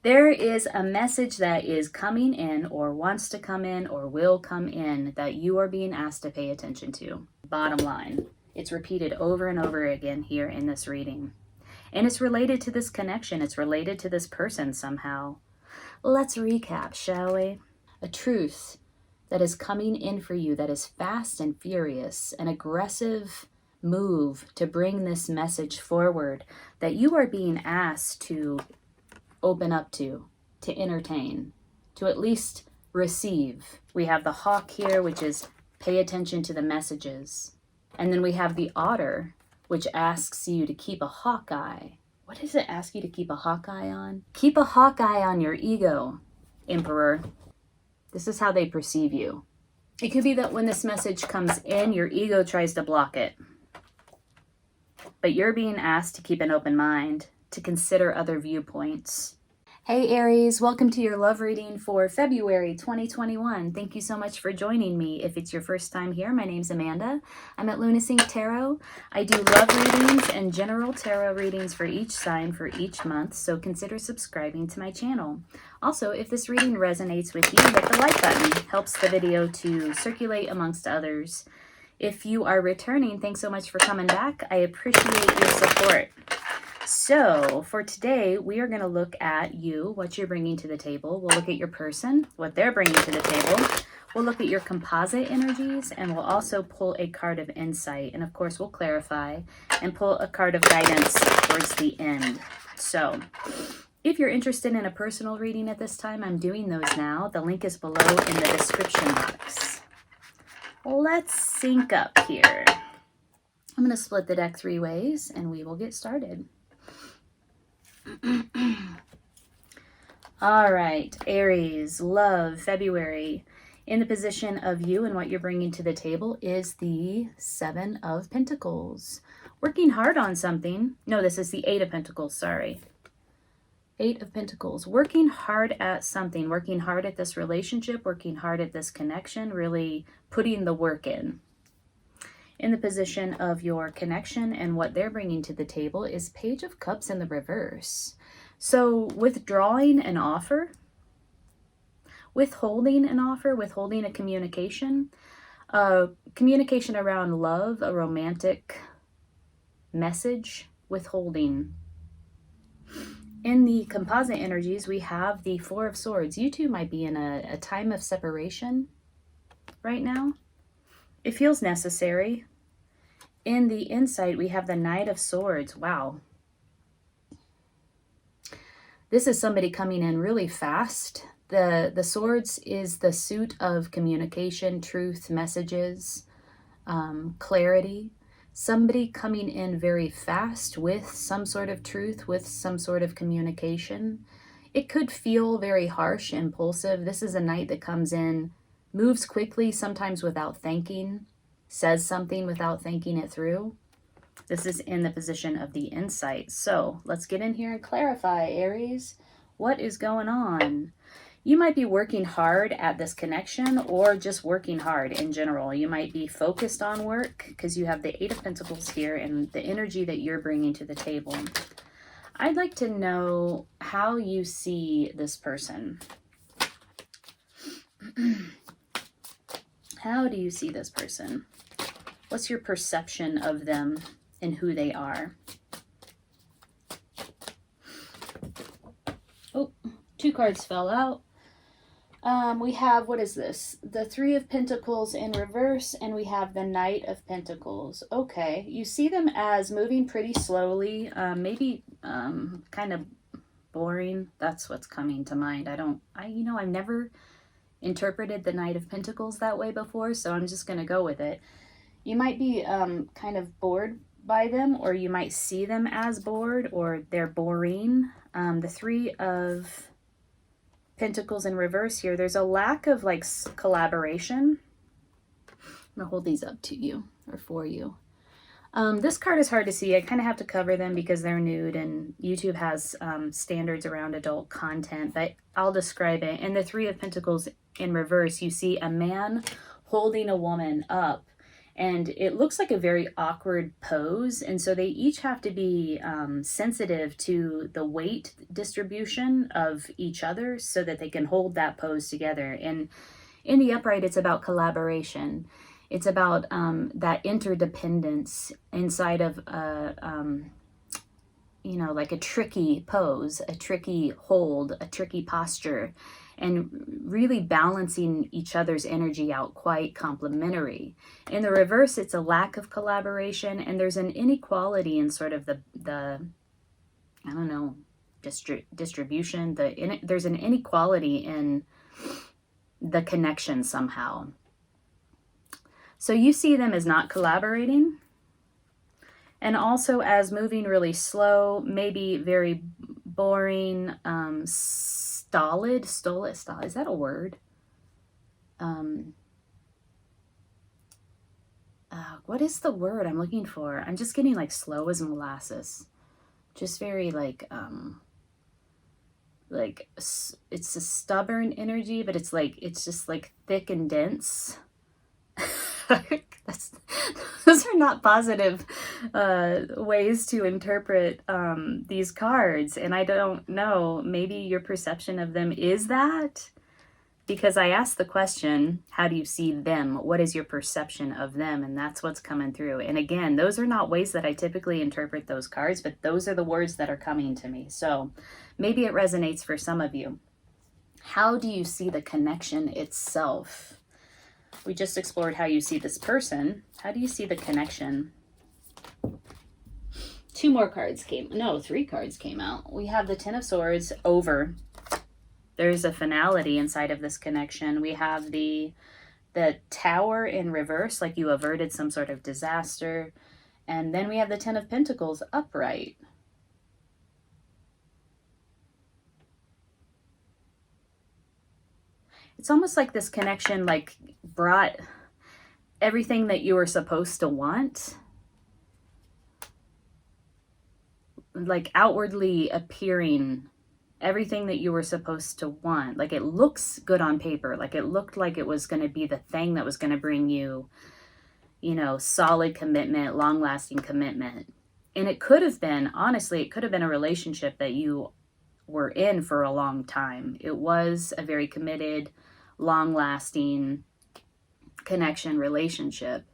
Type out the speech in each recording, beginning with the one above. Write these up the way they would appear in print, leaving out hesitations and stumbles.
There is a message that is coming in or wants to come in or will come in that you are being asked to pay attention to. Bottom line, it's repeated over and over again here in this reading. And it's related to this connection. It's related to this person somehow. Let's recap, shall we? A truth that is coming in for you that is fast and furious, an aggressive move to bring this message forward that you are being asked to open up to entertain, to at least receive. We have the hawk here, which is pay attention to the messages. And then we have the otter, which asks you to keep a hawk eye. What does it ask you to keep a hawk eye on? Keep a hawk eye on your ego, Emperor. This is how they perceive you. It could be that when this message comes in, your ego tries to block it. But you're being asked to keep an open mind, to consider other viewpoints. Hey Aries, welcome to your love reading for February 2021. Thank you so much for joining me. If it's your first time here, my name's Amanda. I'm at Lunasync Tarot. I do love readings and general tarot readings for each sign for each month, so consider subscribing to my channel. Also, if this reading resonates with you, hit the like button. Helps the video to circulate amongst others. If you are returning, thanks so much for coming back. I appreciate your support. So for today, we are going to look at you, what you're bringing to the table. We'll look at your person, what they're bringing to the table. We'll look at your composite energies, and we'll also pull a card of insight. And of course, we'll clarify and pull a card of guidance towards the end. So if you're interested in a personal reading at this time, I'm doing those now. The link is below in the description box. Let's sync up here. I'm going to split the deck 3 ways, and we will get started. All right, Aries, love, February. In the position of you and what you're bringing to the table is the 7 of Pentacles. Working hard on something. No, this is the 8 of Pentacles, sorry. 8 of Pentacles. Working hard at something. Working hard at this relationship. Working hard at this connection. Really putting the work in. In the position of your connection and what they're bringing to the table is Page of Cups in the reverse. So withdrawing an offer, withholding an offer, withholding a communication around love, a romantic message, withholding. In the composite energies, we have the 4 of Swords. You two might be in a time of separation right now. It feels necessary. In the insight, we have the Knight of Swords. Wow. This is somebody coming in really fast. The swords is the suit of communication, truth, messages, clarity. Somebody coming in very fast with some sort of truth, with some sort of communication. It could feel very harsh, impulsive. This is a knight that comes in, moves quickly, sometimes without thinking, says something without thinking it through. This is in the position of the insight. So let's get in here and clarify, Aries. What is going on? You might be working hard at this connection or just working hard in general. You might be focused on work because you have the 8 of Pentacles here and the energy that you're bringing to the table. I'd like to know how you see this person. How do you see this person? What's your perception of them and who they are? Oh, 2 cards fell out. We have, what is this? The 3 of Pentacles in reverse, and we have the Knight of Pentacles. Okay, you see them as moving pretty slowly, maybe kind of boring. That's what's coming to mind. I've never interpreted the Knight of Pentacles that way before, so I'm just going to go with it. You might be kind of bored by them, or you might see them as bored, or they're boring. The 3 of Pentacles in reverse here, there's a lack of like collaboration. I'm gonna hold these up to you or for you. This card is hard to see. I kind of have to cover them because they're nude and YouTube has standards around adult content, but I'll describe it. In the 3 of Pentacles in reverse, you see a man holding a woman up, And it looks like a very awkward pose. And so they each have to be sensitive to the weight distribution of each other so that they can hold that pose together. And in the upright, it's about collaboration. It's about that interdependence inside of you know, like a tricky pose, a tricky hold, a tricky posture, and really balancing each other's energy out, quite complementary. In the reverse, it's a lack of collaboration, and there's an inequality in sort of the I don't know, distribution. There's an inequality in the connection somehow. So you see them as not collaborating, and also as moving really slow, maybe very boring, stolid, is that a word? What is the word I'm looking for? I'm just getting like slow as molasses. Just very like it's a stubborn energy, but it's just like thick and dense. Those are not positive ways to interpret these cards, and I don't know, maybe your perception of them is that, because I asked the question, how do you see them? What is your perception of them? And that's what's coming through. And again, those are not ways that I typically interpret those cards, but those are the words that are coming to me. So maybe it resonates for some of you. How do you see the connection itself? We just explored how you see this person. How do you see the connection? 3 cards came out. We have the Ten of Swords over. There's a finality inside of this connection. We have the Tower in reverse, like you averted some sort of disaster. And then we have the Ten of Pentacles upright. It's almost like this connection like brought everything that you were supposed to want, like outwardly appearing, everything that you were supposed to want. Like it looks good on paper. Like it looked like it was going to be the thing that was going to bring you, you know, solid commitment, long-lasting commitment. And it could have been, honestly, it could have been a relationship that you were in for a long time. It was a very committed, long-lasting connection relationship.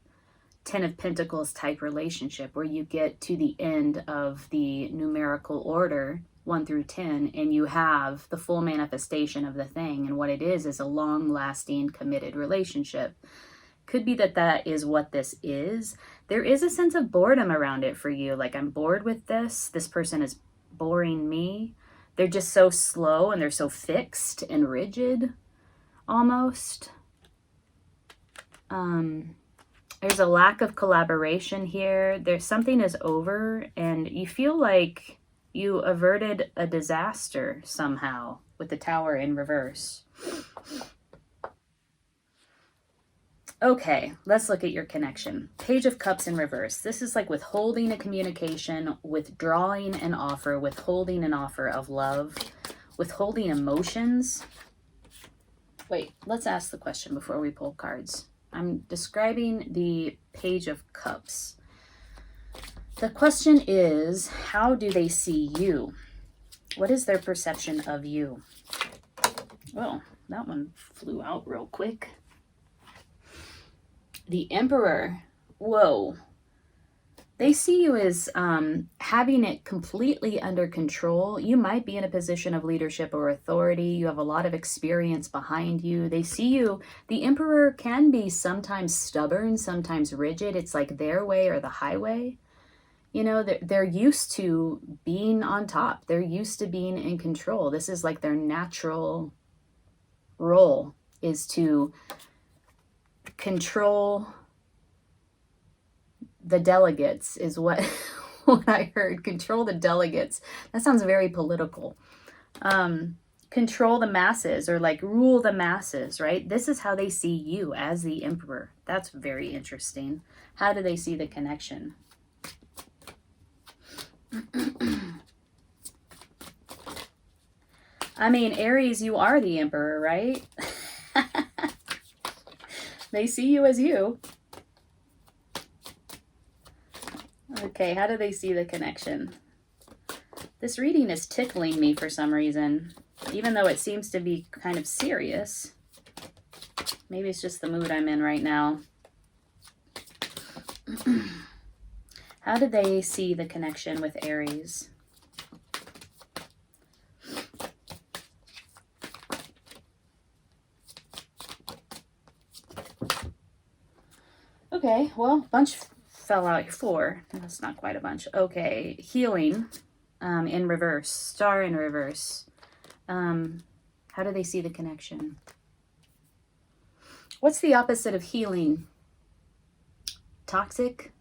Ten of Pentacles type relationship where you get to the end of the numerical order 1 through 10 and you have the full manifestation of the thing, and what it is a long-lasting committed relationship. Could be that is what this is. There is a sense of boredom around it for you, like I'm bored with this person is boring me. They're just so slow and they're so fixed and rigid almost. There's a lack of collaboration here. There's something is over and you feel like you averted a disaster somehow with the Tower in reverse. Okay, let's look at your connection. Page of Cups in reverse. This is like withholding a communication, withdrawing an offer, withholding an offer of love, withholding emotions. Wait, let's ask the question before we pull cards. I'm describing the Page of Cups. The question is, how do they see you? What is their perception of you? Oh, that one flew out real quick. The Emperor. Whoa. They see you as having it completely under control. You might be in a position of leadership or authority. You have a lot of experience behind you. They see you. The Emperor can be sometimes stubborn, sometimes rigid. It's like their way or the highway. You know, they're used to being on top. They're used to being in control. This is like their natural role, is to control the delegates, is what what I heard. Control the delegates. That sounds very political. Control the masses, or like rule the masses, right? This is how they see you as the Emperor. That's very interesting. How do they see the connection? I mean, Aries, you are the Emperor, right? They see you as you. Okay, how do they see the connection? This reading is tickling me for some reason, even though it seems to be kind of serious. Maybe it's just the mood I'm in right now. How do they see the connection with Aries? Okay, well, bunch fell out. 4. That's not quite a bunch. Okay, healing in reverse. Star in reverse. How do they see the connection? What's the opposite of healing? Toxic?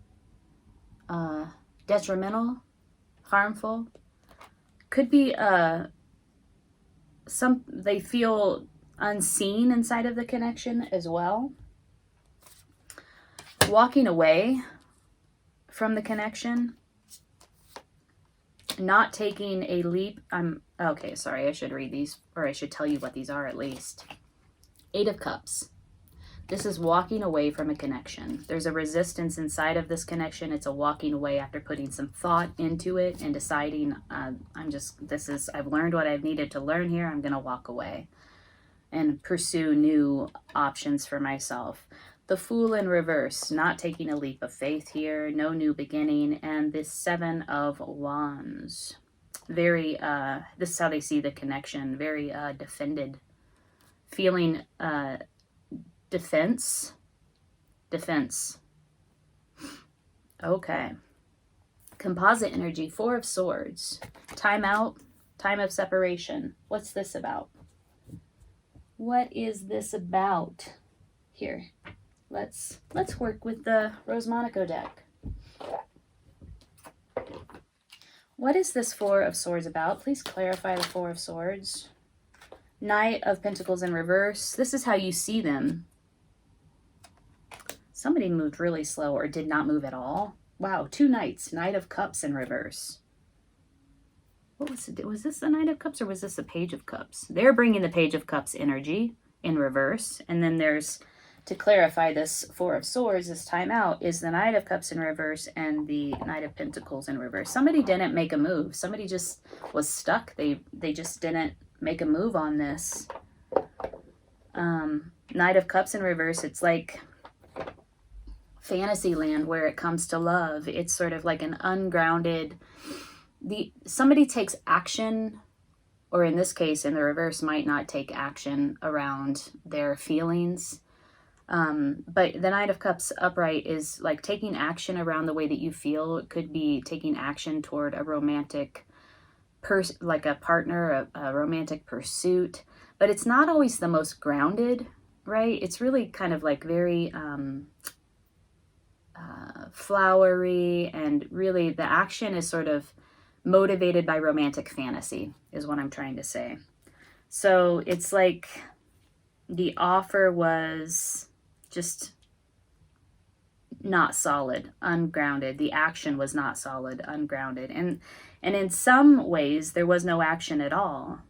Detrimental? Harmful? Could be they feel unseen inside of the connection as well. Walking away from the connection, not taking a leap. Okay, sorry, I should read these, or I should tell you what these are at least. 8 of Cups. This is walking away from a connection. There's a resistance inside of this connection. It's a walking away after putting some thought into it and deciding, I've learned what I've needed to learn here. I'm going to walk away and pursue new options for myself. The Fool in reverse, not taking a leap of faith here, no new beginning, and the 7 of Wands. Very, this is how they see the connection, very defended, feeling defense. Okay. Composite energy, 4 of Swords, time out, time of separation. What's this about? What is this about? Here. Let's work with the Rose Monaco deck. What is this 4 of Swords about? Please clarify the 4 of Swords. Knight of Pentacles in reverse. This is how you see them. Somebody moved really slow or did not move at all. Wow, 2 Knights. Knight of Cups in reverse. What was it? Was this the Knight of Cups or was this the Page of Cups? They're bringing the Page of Cups energy in reverse. And then there's, to clarify this 4 of Swords, this time out, is the Knight of Cups in reverse and the Knight of Pentacles in reverse. Somebody didn't make a move. Somebody just was stuck. They just didn't make a move on this. Knight of Cups in reverse, it's like fantasy land where it comes to love. It's sort of like an ungrounded, somebody takes action, or in this case, in the reverse, might not take action around their feelings. But the Knight of Cups upright is like taking action around the way that you feel. It could be taking action toward a romantic like a partner, a romantic pursuit, but it's not always the most grounded, right? It's really kind of like very flowery, and really the action is sort of motivated by romantic fantasy is what I'm trying to say. So it's like the offer was just not solid, ungrounded. The action was not solid, ungrounded. And in some ways, there was no action at all.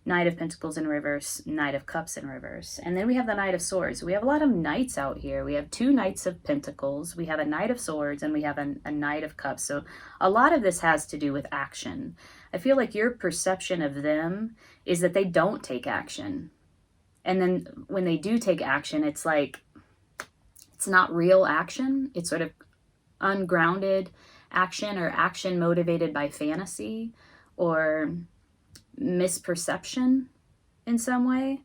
Knight of Pentacles in reverse, Knight of Cups in reverse. And then we have the Knight of Swords. We have a lot of knights out here. We have 2 Knights of Pentacles. We have a Knight of Swords, and we have a Knight of Cups. So a lot of this has to do with action. I feel like your perception of them is that they don't take action. And then when they do take action, it's like, it's not real action. It's sort of ungrounded action, or action motivated by fantasy or misperception in some way.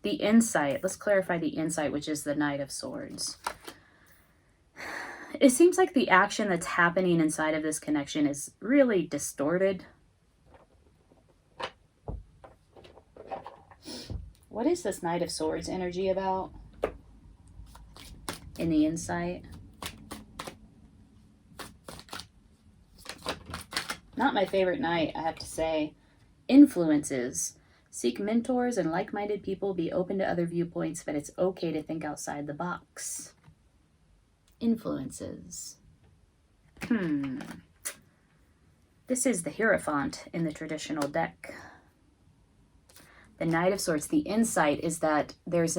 The insight, let's clarify the insight, which is the Knight of Swords. It seems like the action that's happening inside of this connection is really distorted. What is this Knight of Swords energy about in the insight? Not my favorite knight, I have to say. Influences. Seek mentors and like-minded people. Be open to other viewpoints, but it's okay to think outside the box. Influences. This is the Hierophant in the traditional deck. The Knight of Swords. The insight is that there's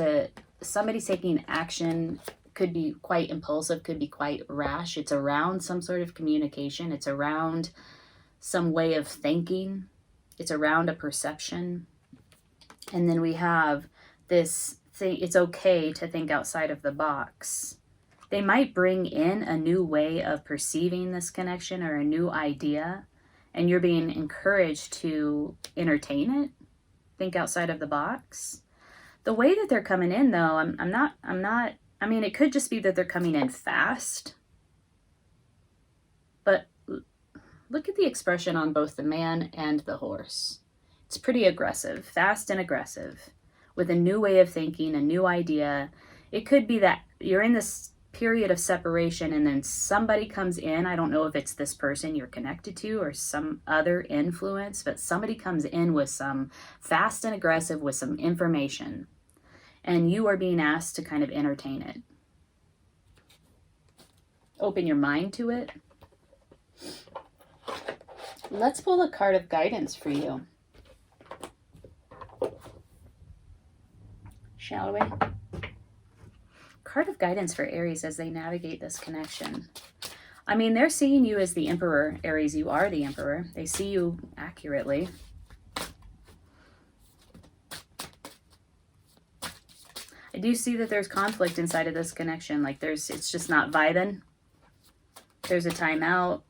somebody taking action could be quite impulsive, could be quite rash. It's around some sort of communication. It's around some way of thinking. It's around a perception. And then we have this thing, it's okay to think outside of the box. They might bring in a new way of perceiving this connection or a new idea, and you're being encouraged to entertain it, think outside of the box. The way that they're coming in, though, I'm not, I mean, it could just be that they're coming in fast, but look at the expression on both the man and the horse. It's pretty aggressive, fast and aggressive, with a new way of thinking, a new idea. It could be that you're in this period of separation and then somebody comes in. I don't know if it's this person you're connected to or some other influence, but somebody comes in with some fast and aggressive, with some information, and you are being asked to kind of entertain it. Open your mind to it. Let's pull a card of guidance for you, shall we? Card of guidance for Aries as they navigate this connection. I mean, they're seeing you as the Emperor, Aries. You are the Emperor. They see you accurately. I do see that there's conflict inside of this connection. Like it's just not vibing. There's a timeout.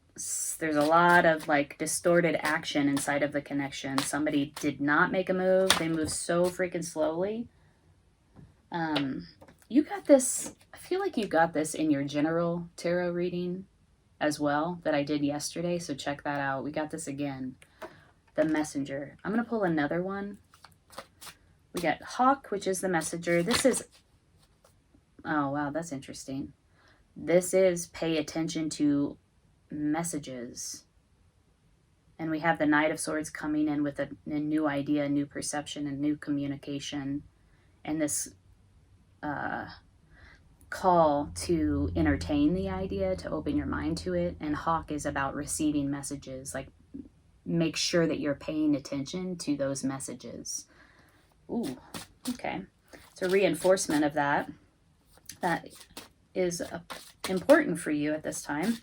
There's a lot of like distorted action inside of the connection. Somebody did not make a move. They move so freaking slowly. You got this. I feel like you got this in your general tarot reading as well that I did yesterday. So check that out. We got this again. The Messenger. I'm going to pull another one. We got Hawk, which is the Messenger. This is, oh wow, that's interesting. This is pay attention to messages. And we have the Knight of Swords coming in with a new idea, a new perception, a new communication. And this call to entertain the idea, to open your mind to it. And Hawk is about receiving messages. Like, make sure that you're paying attention to those messages. Ooh, okay. It's a reinforcement of that. That is important for you at this time.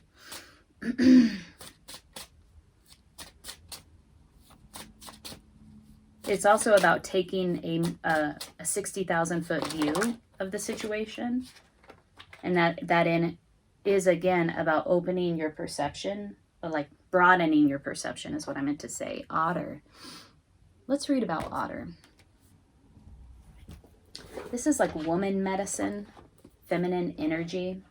It's also about taking a 60,000 foot view of the situation. And that is again about opening your perception, or like broadening your perception is what I meant to say. Otter. Let's read about Otter. This is like woman medicine, feminine energy.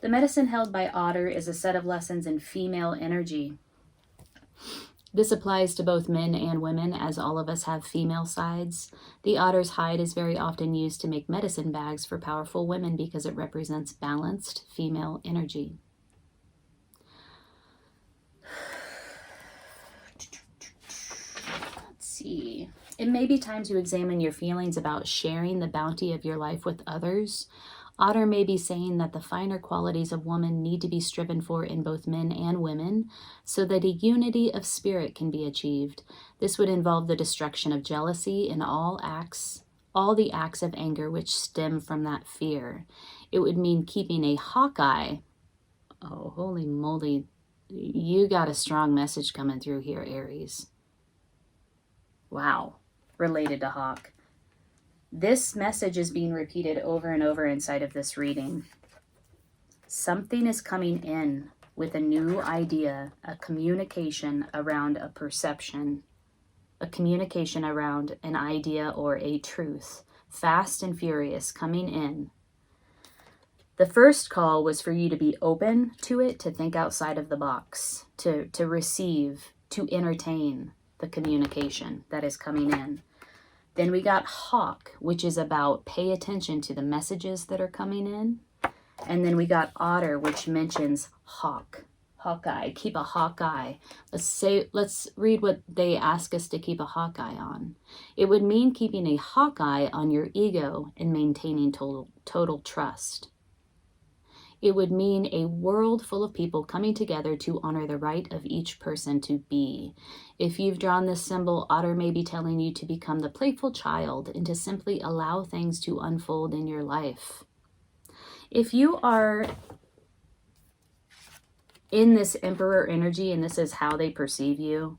The medicine held by Otter is a set of lessons in female energy. This applies to both men and women, as all of us have female sides. The otter's hide is very often used to make medicine bags for powerful women because it represents balanced female energy. Let's see. It may be time to examine your feelings about sharing the bounty of your life with others. Otter may be saying that the finer qualities of woman need to be striven for in both men and women so that a unity of spirit can be achieved. This would involve the destruction of jealousy in all the acts of anger which stem from that fear. It would mean keeping a hawkeye. Oh, holy moly. You got a strong message coming through here, Aries. Wow. Related to Hawk. This message is being repeated over and over inside of this reading. Something is coming in with a new idea, a communication around a perception, a communication around an idea or a truth, fast and furious coming in. The first call was for you to be open to it, to think outside of the box, to receive, to entertain the communication that is coming in. Then we got Hawk, which is about pay attention to the messages that are coming in. And then we got Otter, which mentions Hawkeye, keep a hawkeye. Let's read what they ask us to keep a hawkeye on. It would mean keeping a hawkeye on your ego and maintaining total trust. It would mean a world full of people coming together to honor the right of each person to be. If you've drawn this symbol, Otter may be telling you to become the playful child and to simply allow things to unfold in your life. If you are in this Emperor energy, and this is how they perceive you,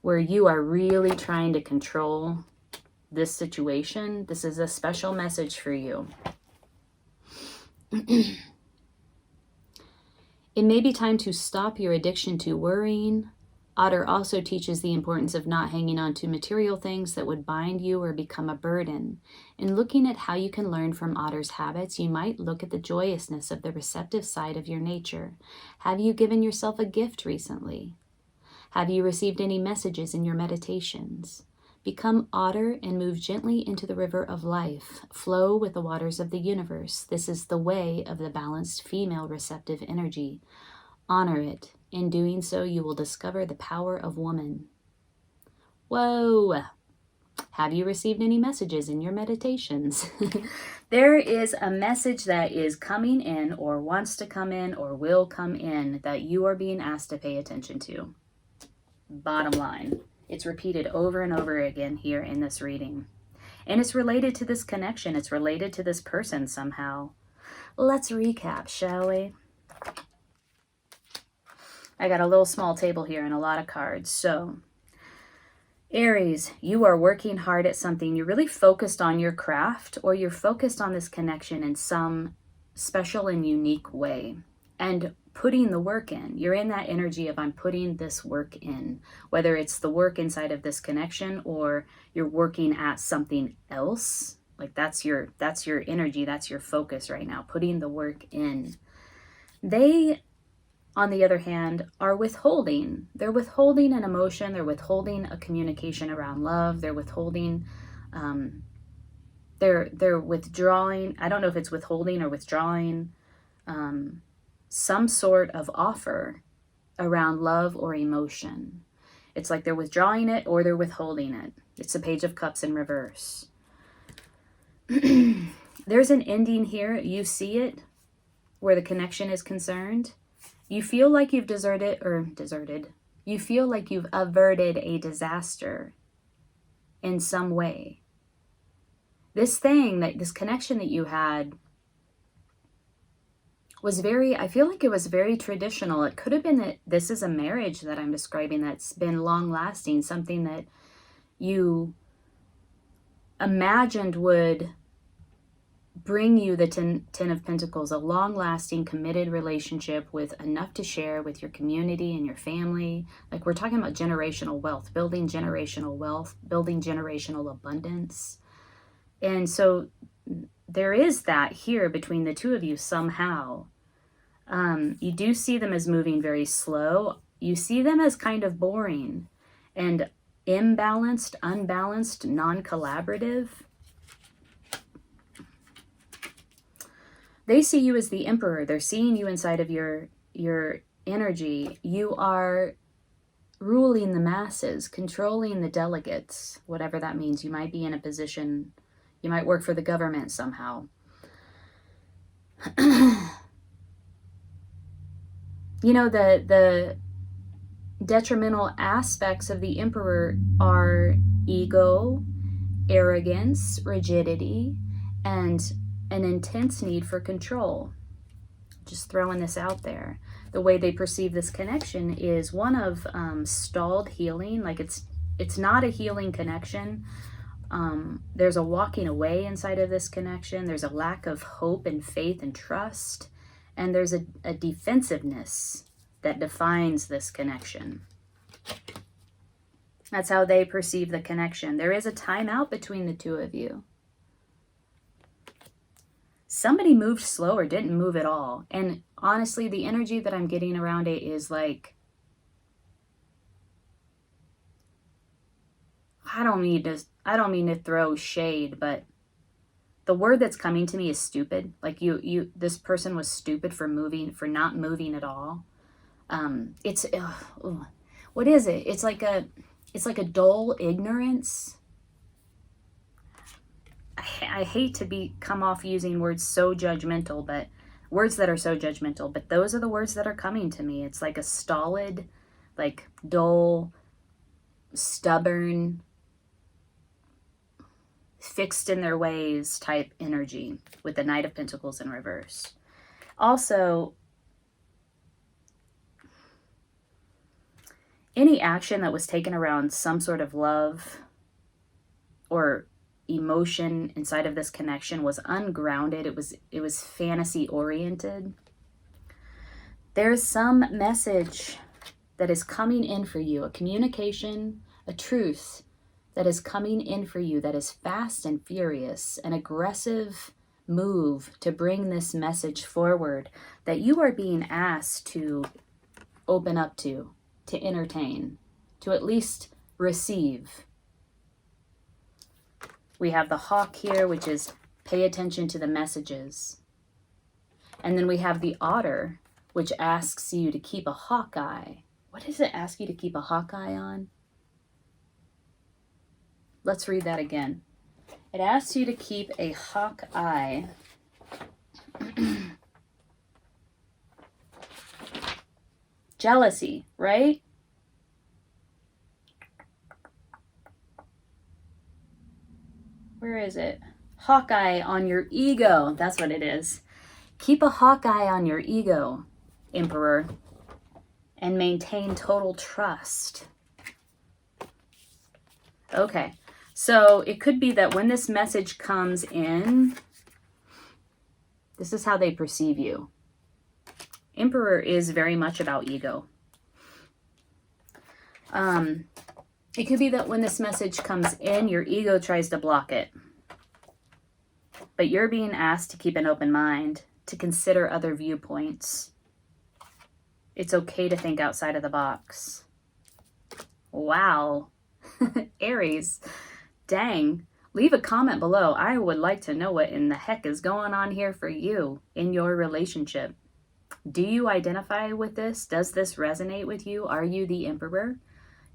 where you are really trying to control this situation, this is a special message for you. It may be time to stop your addiction to worrying. Otter also teaches the importance of not hanging on to material things that would bind you or become a burden. In looking at how you can learn from Otter's habits, you might look at the joyousness of the receptive side of your nature. Have you given yourself a gift recently? Have you received any messages in your meditations? Become Otter and move gently into the river of life. Flow with the waters of the universe. This is the way of the balanced female receptive energy. Honor it. In doing so, you will discover the power of woman. Whoa! Have you received any messages in your meditations? There is a message that is coming in or wants to come in or will come in that you are being asked to pay attention to. Bottom line. It's repeated over and over again here in this reading. And it's related to this connection. It's related to this person somehow. Let's recap, shall we? I got a little small table here and a lot of cards. So, Aries, you are working hard at something. You're really focused on your craft, or you're focused on this connection in some special and unique way. And putting the work in. You're in that energy of I'm putting this work in, whether it's the work inside of this connection or you're working at something else. Like that's your energy, that's your focus right now, putting the work in. They, on the other hand, are withholding. They're withholding an emotion, they're withholding a communication around love, they're withholding they're withdrawing. I don't know if it's withholding or withdrawing some sort of offer around love or emotion. It's like they're withdrawing it or they're withholding it. It's the Page of Cups in reverse. There's an ending here. You see it where the connection is concerned. You feel like you've deserted. You feel like you've averted a disaster in some way. This connection that you had was I feel like it was very traditional. It could have been that this is a marriage that I'm describing that's been long lasting, something that you imagined would bring you the Ten of Pentacles, a long lasting committed relationship with enough to share with your community and your family. Like we're talking about generational wealth, building generational abundance. And so there is that here between the two of you somehow. You do see them as moving very slow. You see them as kind of boring and imbalanced, unbalanced, non-collaborative. They see you as the Emperor. They're seeing you inside of your energy. You are ruling the masses, controlling the delegates, whatever that means. You might be in a position, you might work for the government somehow. You know, the detrimental aspects of the Emperor are ego, arrogance, rigidity, and an intense need for control. Just throwing this out there. The way they perceive this connection is one of stalled healing. Like it's not a healing connection. There's a walking away inside of this connection. There's a lack of hope and faith and trust. And there's a defensiveness that defines this connection. That's how they perceive the connection. There is a timeout between the two of you. Somebody moved slow or didn't move at all. And honestly, the energy that I'm getting around it is like, I don't mean to throw shade, but the word that's coming to me is stupid. Like this person was stupid for not moving at all. What is it? It's like a dull ignorance. I hate to come off using words so judgmental, but words that are so judgmental, but those are the words that are coming to me. It's like a stolid, like dull, stubborn, fixed in their ways type energy with the Knight of Pentacles in reverse. Also, any action that was taken around some sort of love or emotion inside of this connection was ungrounded. It was fantasy oriented. There's some message that is coming in for you, a communication, a truth that is coming in for you that is fast and furious, an aggressive move to bring this message forward that you are being asked to open up to entertain, to at least receive. We have the hawk here, which is pay attention to the messages. And then we have the otter, which asks you to keep a hawk eye. What does it ask you to keep a hawk eye on? Let's read that again. It asks you to keep a hawk eye. Jealousy, right? Where is it? Hawkeye on your ego. That's what it is. Keep a hawkeye on your ego, Emperor, and maintain total trust. Okay, so it could be that when this message comes in, this is how they perceive you. Emperor is very much about ego. It could be that when this message comes in, your ego tries to block it. But you're being asked to keep an open mind, to consider other viewpoints. It's okay to think outside of the box. Wow. Aries. Dang. Leave a comment below. I would like to know what in the heck is going on here for you in your relationship. Do you identify with this? Does this resonate with you? Are you the Emperor?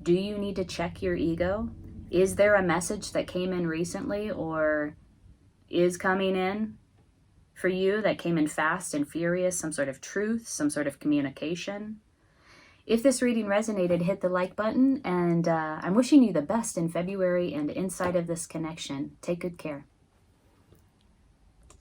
Do you need to check your ego? Is there a message that came in recently or is coming in for you that came in fast and furious? Some sort of truth, some sort of communication? If this reading resonated, hit the like button, and I'm wishing you the best in February and inside of this connection. Take good care.